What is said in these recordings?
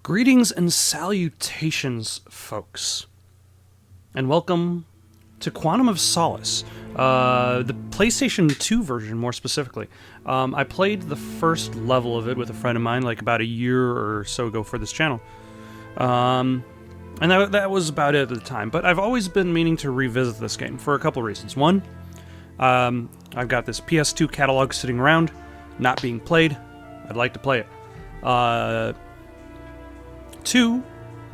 Greetings and salutations, folks, and welcome to Quantum of Solace, the PlayStation 2 version, more specifically. I played the first level of it with a friend of mine, like about a year or so ago for this channel, and that was about it at the time. But I've always been meaning to revisit this game for a couple reasons. One, I've got this PS2 catalog sitting around, not being played. I'd like to play it. Two,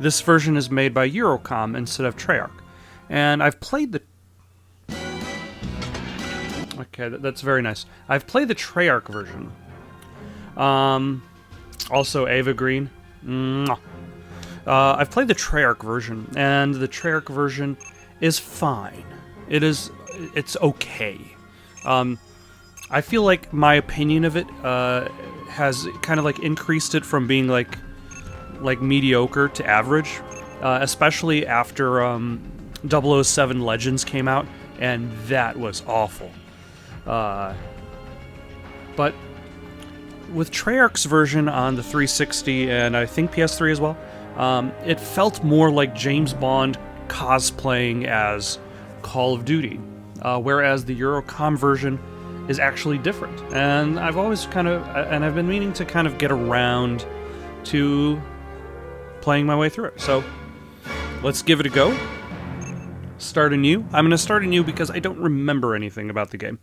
this version is made by Eurocom instead of Treyarch. And I've played the... Okay, that's very nice. I've played the Treyarch version. Also, Ava Green. I've played the Treyarch version, and the Treyarch version is fine. It's okay. I feel like my opinion of it has kind of like increased it from being like mediocre to average, especially after 007 Legends came out, and that was awful. But with Treyarch's version on the 360 and I think PS3 as well, it felt more like James Bond cosplaying as Call of Duty, whereas the Eurocom version is actually different. And I've been meaning to kind of get around to playing my way through it. So let's give it a go. Start anew. I'm going to start anew because I don't remember anything about the game.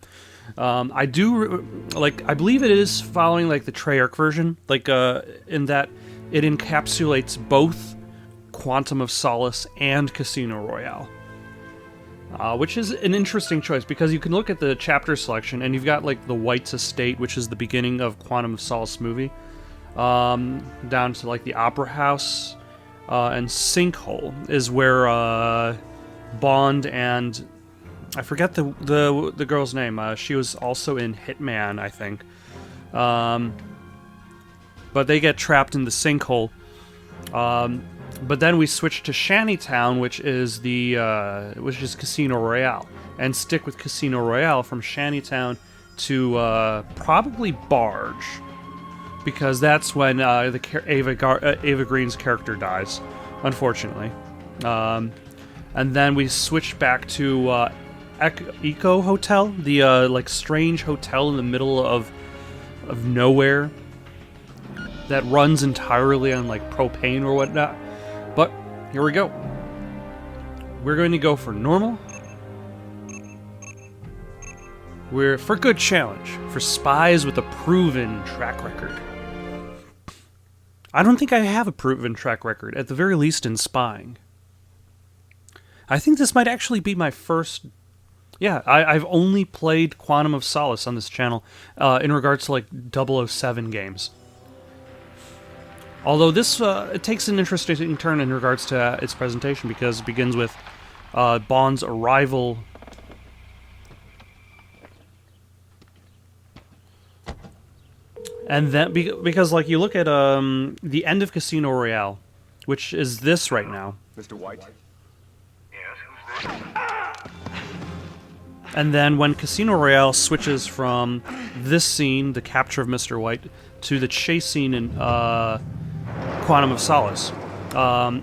I believe it is following like the Treyarch version, in that it encapsulates both Quantum of Solace and Casino Royale. Which is an interesting choice because you can look at the chapter selection and you've got like the White's Estate, which is the beginning of Quantum of Solace movie, down to like the Opera House, and Sinkhole is where Bond and I forget the girl's name. She was also in Hitman, I think. But they get trapped in the sinkhole. But then we switch to Shantytown, which is Casino Royale, and stick with Casino Royale from Shantytown to probably Barge, because that's when Ava Green's character dies, unfortunately. And then we switch back to Eco Hotel, the strange hotel in the middle of nowhere that runs entirely on like propane or whatnot. But here we go. We're going to go for normal. We're for good challenge, for spies with a proven track record. I don't think I have a proven track record, at the very least in spying. I think this might actually be my first... Yeah, I've only played Quantum of Solace on this channel in regards to like 007 games. Although this it takes an interesting turn in regards to its presentation, because it begins with Bond's arrival. And then, because like you look at the end of Casino Royale, which is this right now. Mr. White? Yes, who's this? And then when Casino Royale switches from this scene, the capture of Mr. White, to the chase scene in Quantum of Solace,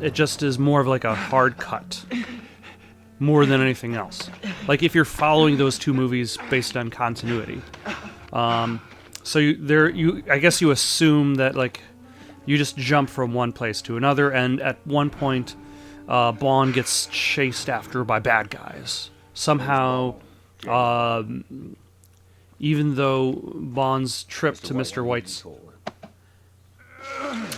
it just is more of like a hard cut, more than anything else. Like if you're following those two movies based on continuity, so I guess you assume that like you just jump from one place to another, and at one point, Bond gets chased after by bad guys somehow. Even though Bond's trip to Mr. White's...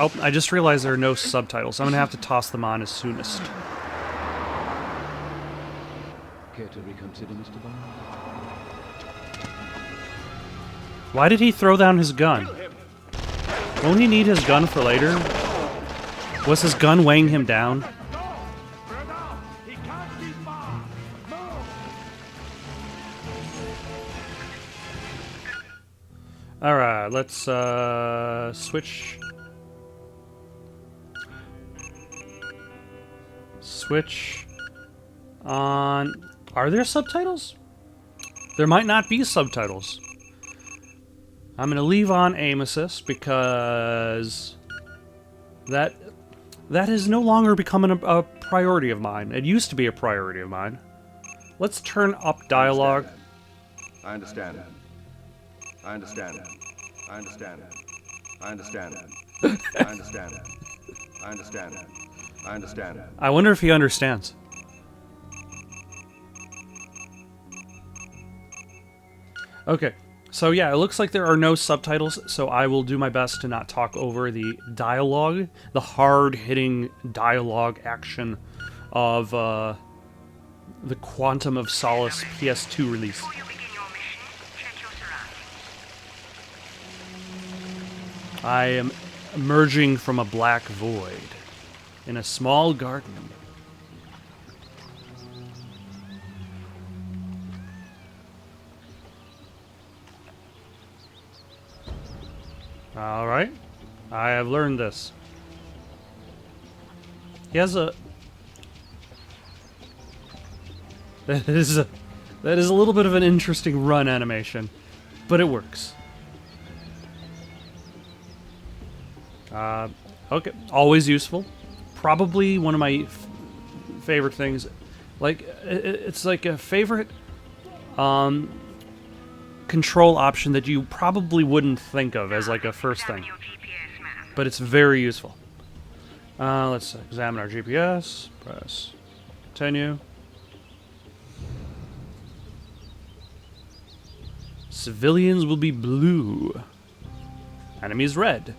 Oh, I just realized there are no subtitles. I'm going to have to toss them on as soonest. Care to reconsider, Mr. Bond? Why did he throw down his gun? Won't he need his gun for later? Was his gun weighing him down? Alright, let's switch. Switch on. Are there subtitles? There might not be subtitles. I'm going to leave on aim assist because that That has no longer become a priority of mine. It used to be a priority of mine. Let's turn up dialogue. I understand. I understand. I understand. I understand. I understand. I understand. I understand. I wonder if he understands. Okay, so yeah, it looks like there are no subtitles, so I will do my best to not talk over the dialogue, the hard-hitting dialogue action of the Quantum of Solace PS2 release. Before you begin your mission, check your surroundings. I am emerging from a black void in a small garden. Alright. I have learned this. He has a... That is a little bit of an interesting run animation, but it works. Okay, always useful. Probably one of my favorite things. Like, it's like a favorite control option that you probably wouldn't think of as like a first thing. Your GPS map. But it's very useful. Let's examine our GPS. Press continue. Civilians will be blue. Enemies red.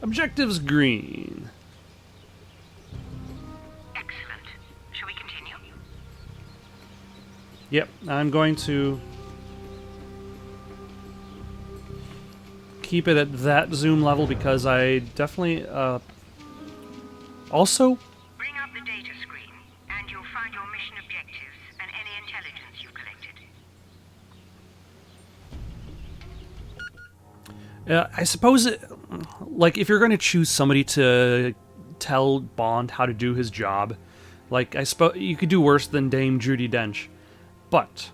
Objectives green. Excellent. Shall we continue? Yep, I'm going to keep it at that zoom level because I definitely also Bring up the data screen, and you'll find your mission objectives and any intelligence you've collected. I suppose like if you're going to choose somebody to tell Bond how to do his job, like I suppose you could do worse than Dame Judi Dench. But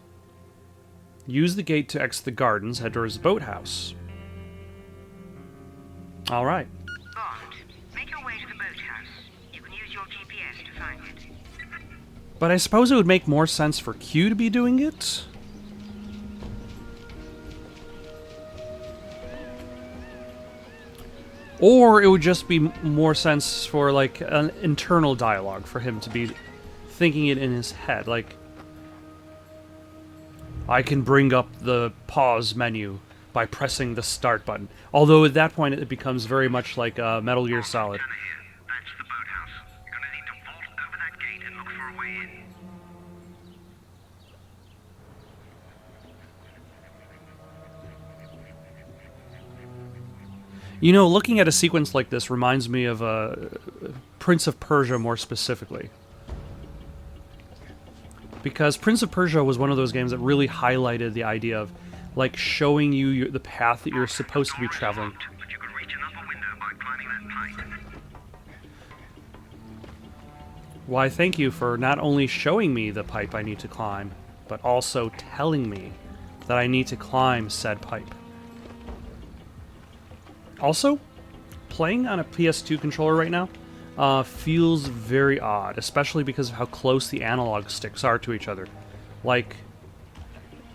use the gate to exit the gardens, head towards the boathouse. All right. Bond, make your way to the boathouse. You can use your GPS to find it. But I suppose it would make more sense for Q to be doing it. Or it would just be more sense for like an internal dialogue for him to be thinking it in his head. Like, I can bring up the pause menu by pressing the start button. Although at that point it becomes very much like Metal Gear Solid. Down here. That's the boathouse. You're gonna need to vault over that gate and look for a way in. You know, looking at a sequence like this reminds me of Prince of Persia more specifically. Because Prince of Persia was one of those games that really highlighted the idea of, like, showing you the path that you're supposed to be traveling. But you can reach an upper window by climbing that pipe. Why, thank you for not only showing me the pipe I need to climb, but also telling me that I need to climb said pipe. Also, playing on a PS2 controller right now feels very odd, especially because of how close the analog sticks are to each other. Like,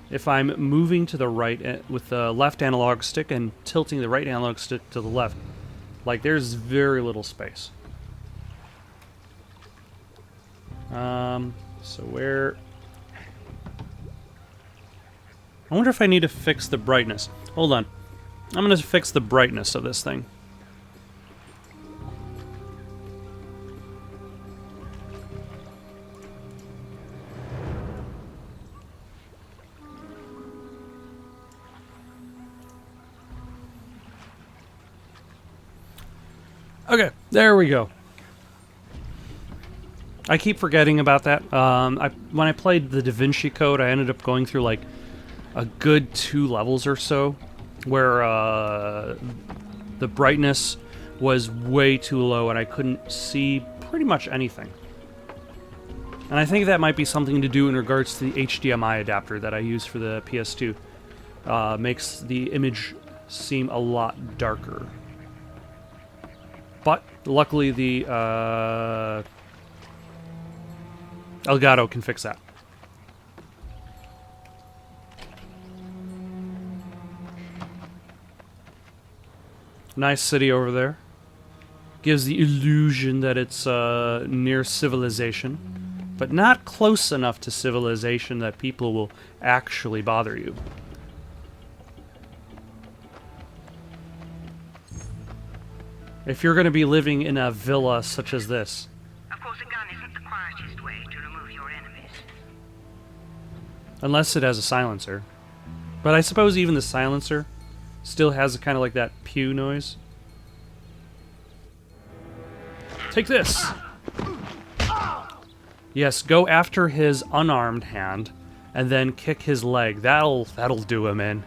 if I'm moving to the right with the left analog stick and tilting the right analog stick to the left, like, there's very little space. So where... I wonder if I need to fix the brightness. Hold on. I'm going to fix the brightness of this thing. Okay, there we go. I keep forgetting about that. When I played the Da Vinci Code, I ended up going through like a good 2 levels or so, where the brightness was way too low and I couldn't see pretty much anything. And I think that might be something to do in regards to the HDMI adapter that I use for the PS2. Makes the image seem a lot darker. But Luckily, the Elgato can fix that. Nice city over there. Gives the illusion that it's near civilization, but not close enough to civilization that people will actually bother you. If you're going to be living in a villa such as this. Of course, a gun isn't the quietest way to remove your enemies. Unless it has a silencer. But I suppose even the silencer still has kind of like that pew noise. Take this! Yes, go after his unarmed hand and then kick his leg. That'll do him in.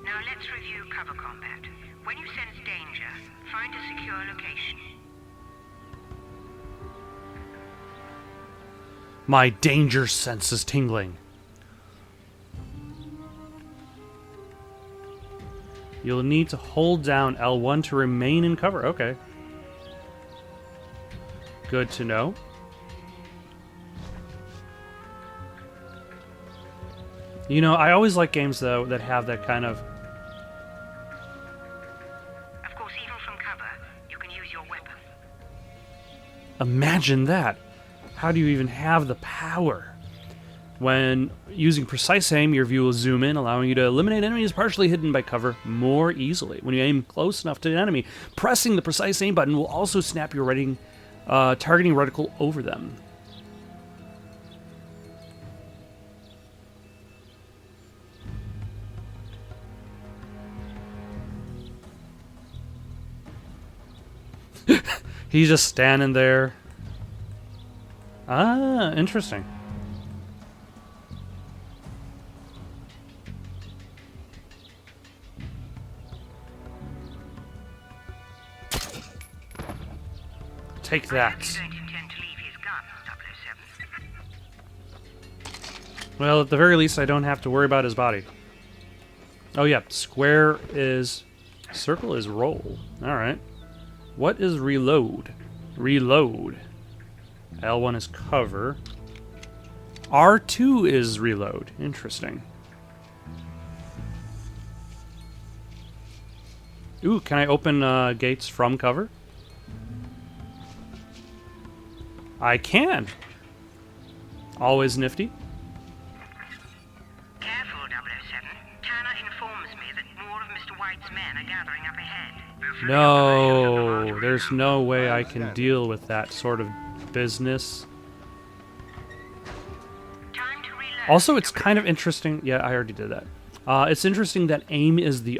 Now let's review cover combat. When you sense danger, find a secure location. My danger sense is tingling. You'll need to hold down L1 to remain in cover. Okay. Good to know. You know, I always like games, though, that have that kind of... Of course, even from cover, you can use your weapon. Imagine that. How do you even have the power? When using precise aim, your view will zoom in, allowing you to eliminate enemies partially hidden by cover more easily. When you aim close enough to an enemy, pressing the precise aim button will also snap your targeting reticle over them. He's just standing there. Ah, interesting. Take that. I hope you don't intend to leave his gun, 007. Well, at the very least, I don't have to worry about his body. Oh, yeah. Square is... Circle is roll. Alright. What is reload? Reload. L1 is cover. R2 is reload. Interesting. Ooh, can I open gates from cover? I can. Always nifty. Careful, 007. Tanner informs me that more of Mr. White's men are gathering up ahead. No, there's no way I can deal with that sort of business. Time to reload. Also, it's kind of interesting. Yeah, I already did that. It's interesting that aim is the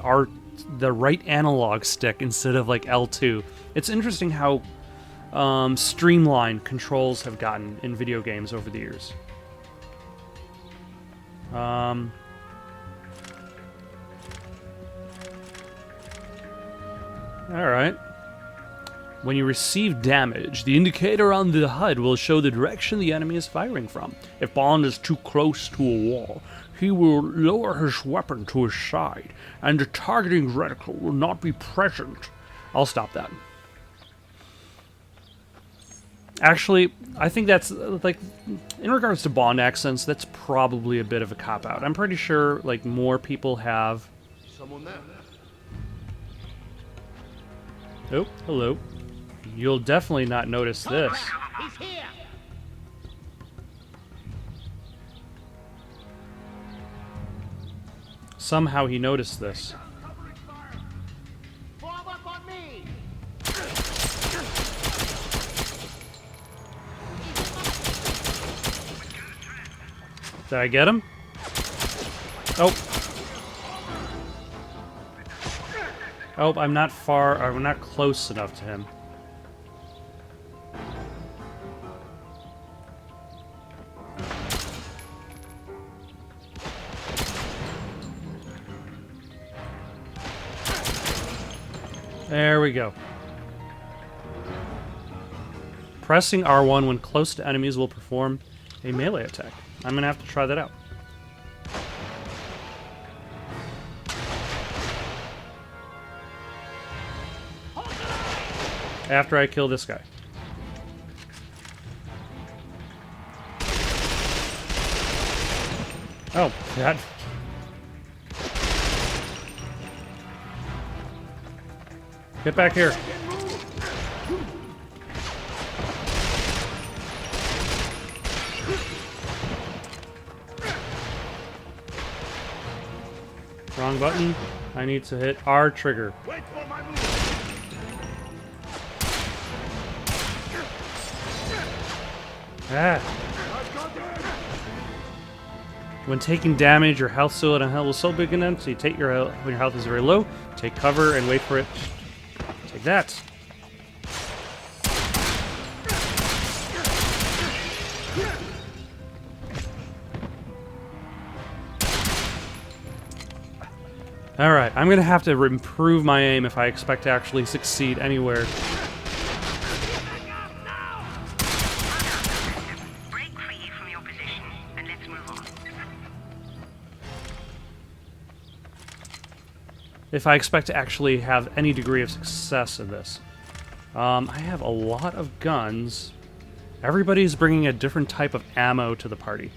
right analog stick instead of like L2. It's interesting how streamlined controls have gotten in video games over the years. Alright. When you receive damage, the indicator on the HUD will show the direction the enemy is firing from. If Bond is too close to a wall, he will lower his weapon to his side, and the targeting reticle will not be present. I'll stop that. Actually, I think that's, like, in regards to Bond accents, that's probably a bit of a cop-out. I'm pretty sure, like, more people have... Someone there? Oh, hello. You'll definitely not notice this. He's here. Somehow he noticed this. Form up on me. Did I get him? Oh. Oh, I'm not close enough to him. There we go. Pressing R1 when close to enemies will perform a melee attack. I'm gonna have to try that out. After I kill this guy. Oh, God. Get back here. Wrong button. I need to hit R trigger. Wait for my move. Ah. When taking damage, your health still and health is so big enough, so you take your health when your health is very low, take cover and wait for it. Take that. Alright, I'm gonna have to improve my aim if I expect to actually succeed anywhere. Break free from your position and let's move on. If I expect to actually have any degree of success in this. I have a lot of guns. Everybody's bringing a different type of ammo to the party.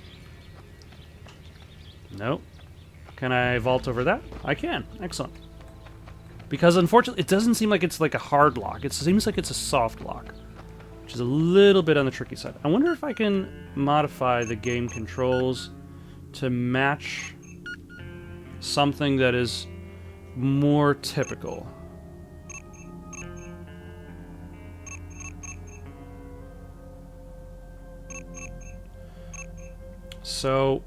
Nope. Can I vault over that? I can. Excellent. Because unfortunately, it doesn't seem like it's like a hard lock. It seems like it's a soft lock, which is a little bit on the tricky side. I wonder if I can modify the game controls to match something that is more typical. So,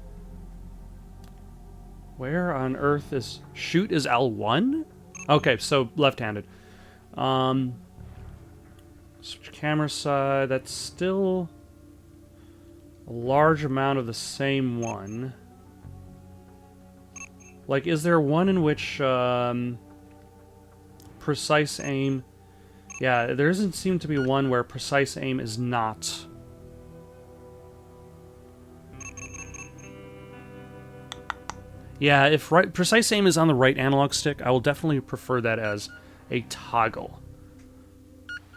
where on earth is... Shoot is L1? Okay, so left-handed. Switch camera side. That's still a large amount of the same one. Like, is there one in which precise aim... Yeah, there doesn't seem to be one where precise aim is not... Yeah, if precise aim is on the right analog stick, I will definitely prefer that as a toggle,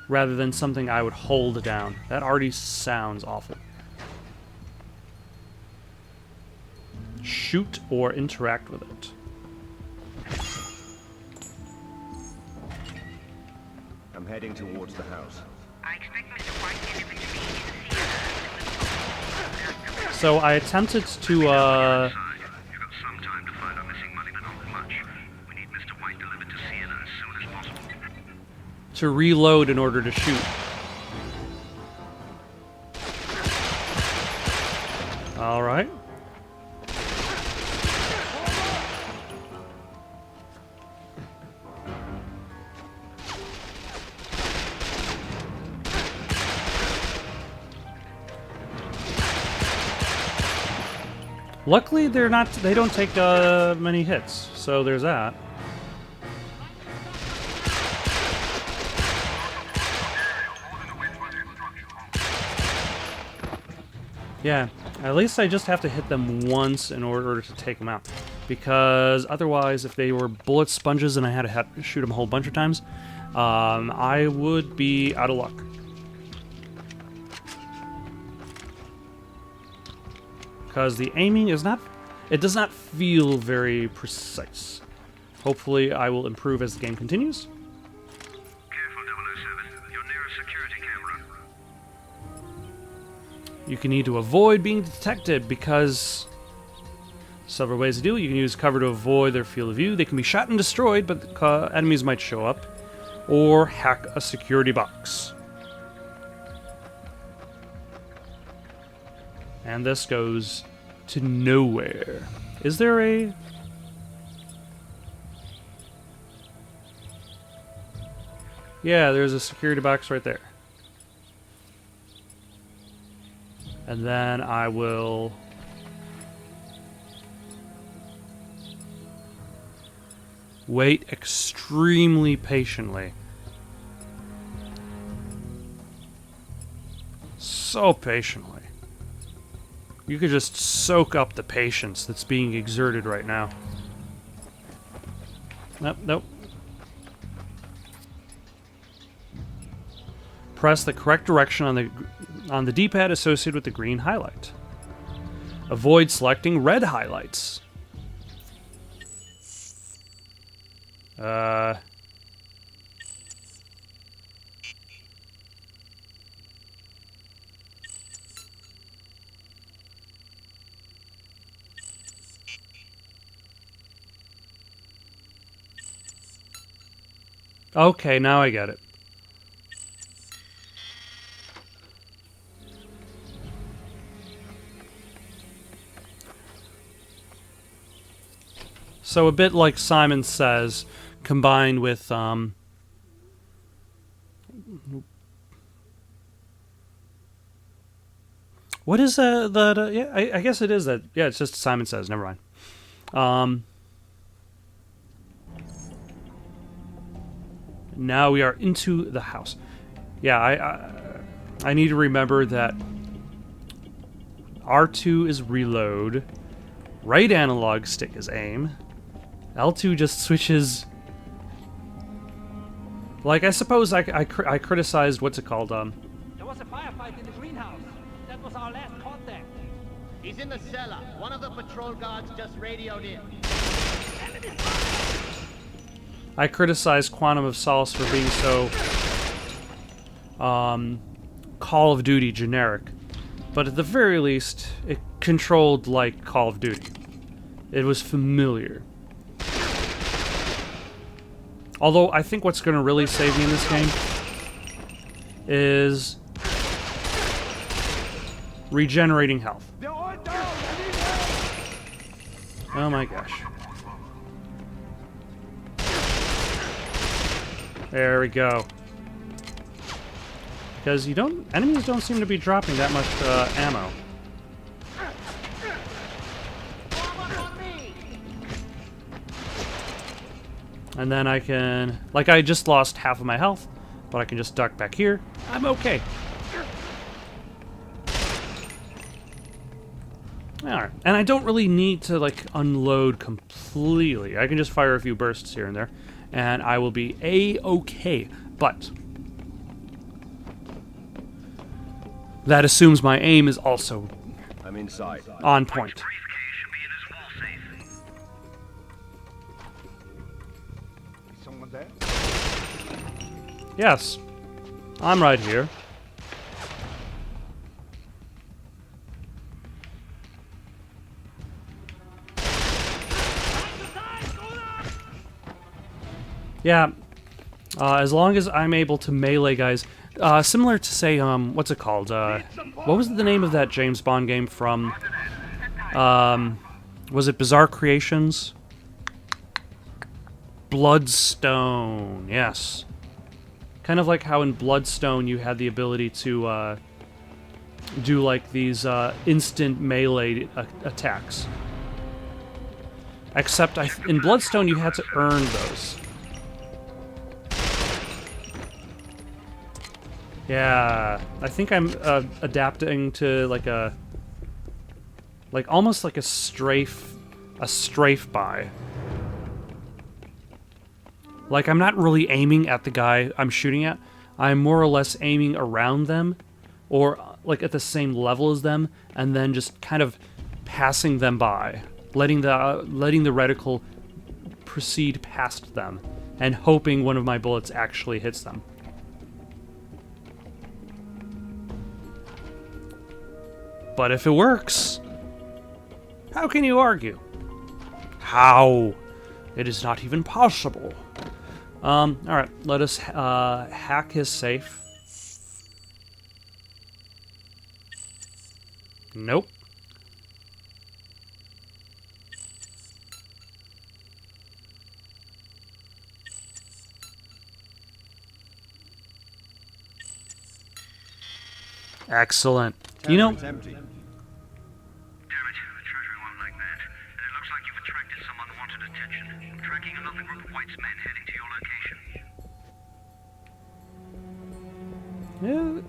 rather than something I would hold down. That already sounds awful. Shoot or interact with it. I'm heading towards the house. I expect Mr. White to be in the theater. So I attempted to, You've got some time to find our missing money, but not much. We need Mr. White delivered to Sienna as soon as possible. to reload in order to shoot. All right. Luckily, they don't take many hits, so there's that. Yeah, at least I just have to hit them once in order to take them out. Because otherwise, if they were bullet sponges and I had to shoot them a whole bunch of times, I would be out of luck. Because the aiming is not... It does not feel very precise. Hopefully I will improve as the game continues. Careful, 007. You're near a security camera. You can need to avoid being detected because... Several ways to do it. You can use cover to avoid their field of view. They can be shot and destroyed, but enemies might show up. Or hack a security box. And this goes to nowhere. Is there a... Yeah, there's a security box right there. And then I will... wait extremely patiently. So patiently. You could just soak up the patience that's being exerted right now. Nope, nope. Press the correct direction on the D-pad associated with the green highlight. Avoid selecting red highlights. Okay, now I get it. So a bit like Simon Says, combined with what is that? Yeah, I guess it is that. Yeah, it's just Simon Says. Never mind. Now we are into the house. Yeah, I need to remember that R2 is reload, right analog stick is aim, L2 just switches. Like, I suppose I criticized, what's it called? There was a firefight in the greenhouse. That was our last contact. He's in the cellar. One of the patrol guards just radioed in. I criticized Quantum of Solace for being so Call of Duty generic, but at the very least, it controlled like Call of Duty. It was familiar. Although I think what's going to really save me in this game is regenerating health. Oh my gosh. There we go. Because enemies don't seem to be dropping that much ammo. And then I can, like, I just lost half of my health, but I can just duck back here. I'm okay. Alright, and I don't really need to, like, unload completely. I can just fire a few bursts here and there, and I will be A-okay. But that assumes my aim is also I'm inside. on point. Briefcase should be in his wall safe. Is someone there? Yes, I'm right here. Yeah, as long as I'm able to melee guys, similar to, say, what's it called? What was the name of that James Bond game from, was it Bizarre Creations? Bloodstone, yes. Kind of like how in Bloodstone you had the ability to, do, like, these, instant melee attacks. Except in Bloodstone you had to earn those. Yeah, I think I'm adapting to like almost like a strafe buy. Like, I'm not really aiming at the guy I'm shooting at. I'm more or less aiming around them, or like at the same level as them, and then just kind of passing them by, letting the reticle proceed past them, and hoping one of my bullets actually hits them. But if it works, how can you argue? How? It is not even possible. Alright, let us hack his safe. Nope. Excellent. You know, It's empty. Damn it, a treasury won't like that. And it looks like you've attracted some unwanted attention. I'm tracking another group of White's men heading to your location. yeah,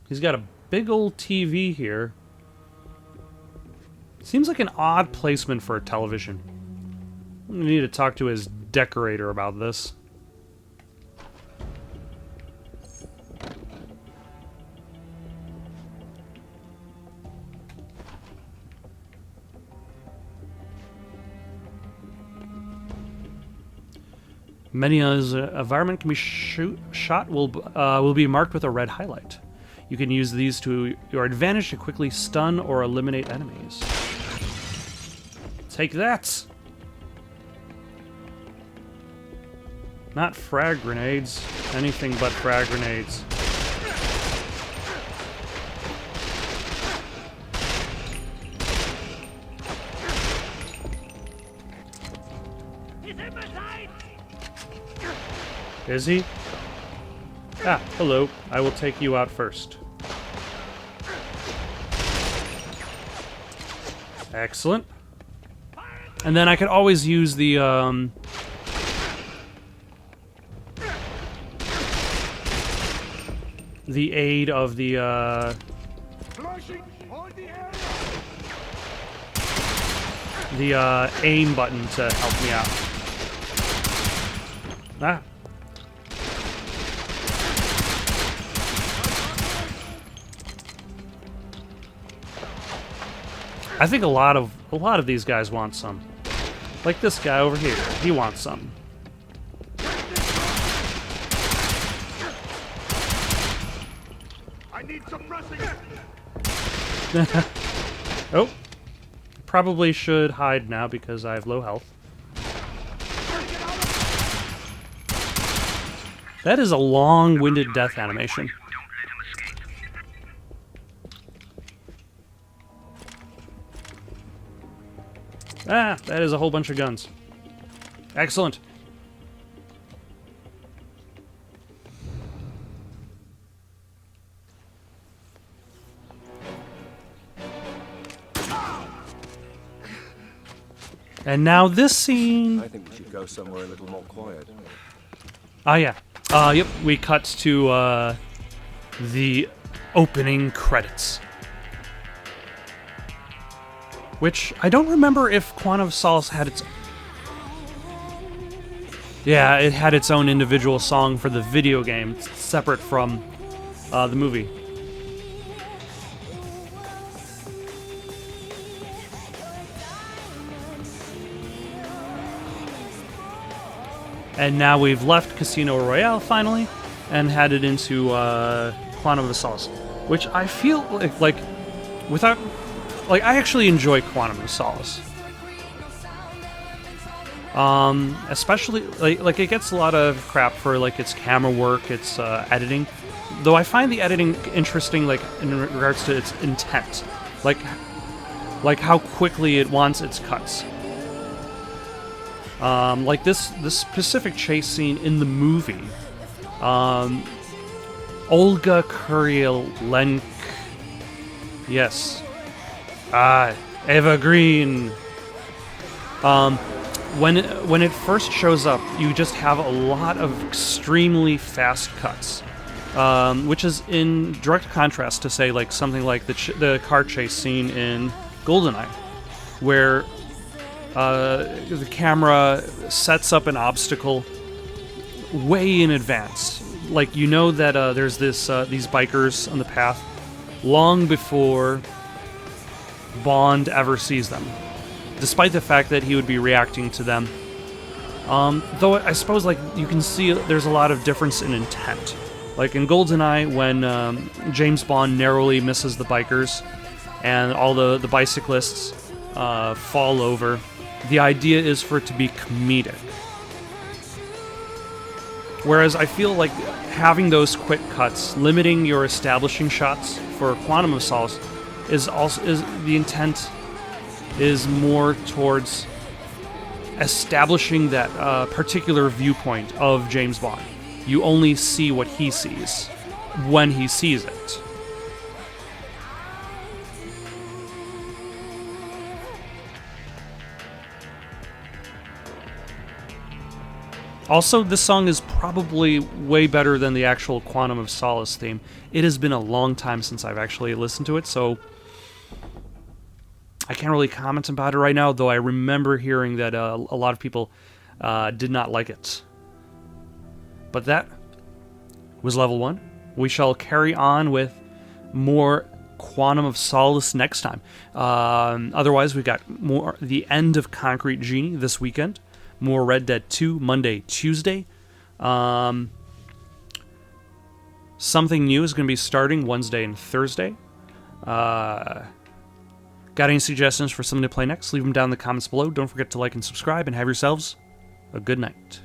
he's got a big old TV here. Seems like an odd placement for a television. I'm gonna need to talk to his decorator about this. Many environment can be shot will be marked with a red highlight. You can use these to your advantage to quickly stun or eliminate enemies. Take that! Not frag grenades. Anything but frag grenades. Is he? Ah, hello. I will take you out first. Excellent. And then I could always use the aid of the aim button to help me out. Ah. I think a lot of these guys want some. Like this guy over here, he wants some. I need some pressing. Oh. Probably should hide now because I have low health. That is a long-winded death animation. Ah, that is a whole bunch of guns. Excellent. And now this scene. I think we should go somewhere a little more quiet. Ah, yeah. Yep, we cut to the opening credits. Which, I don't remember if Quantum of Solace had its... Yeah, it had its own individual song for the video game, separate from the movie. And now we've left Casino Royale, finally, and headed into Quantum of Solace. Which I feel like without... Like, I actually enjoy Quantum of Solace. Especially, like it gets a lot of crap for, like, its camera work, its editing. Though I find the editing interesting, like, in regards to its intent. Like how quickly it wants its cuts. Like this specific chase scene in the movie. Olga Kurylenko. Yes. Evergreen. When it first shows up, you just have a lot of extremely fast cuts, which is in direct contrast to, say, like something like the car chase scene in GoldenEye, where the camera sets up an obstacle way in advance. Like, you know that there's these bikers on the path long before Bond ever sees them, despite the fact that he would be reacting to them. Though I suppose, like, you can see there's a lot of difference in intent. Like in GoldenEye, when James Bond narrowly misses the bikers and all the bicyclists fall over, the idea is for it to be comedic. Whereas I feel like having those quick cuts, limiting your establishing shots for Quantum of Solace, is the intent is more towards establishing that particular viewpoint of James Bond. You only see what he sees when he sees it. Also, this song is probably way better than the actual Quantum of Solace theme. It has been a long time since I've actually listened to it, so I can't really comment about it right now, though I remember hearing that a lot of people did not like it. But that was level 1. We shall carry on with more Quantum of Solace next time. Otherwise, we got more The End of Concrete Genie this weekend. More Red Dead 2 Monday, Tuesday. Something new is going to be starting Wednesday and Thursday. Got any suggestions for something to play next? Leave them down in the comments below. Don't forget to like and subscribe, and have yourselves a good night.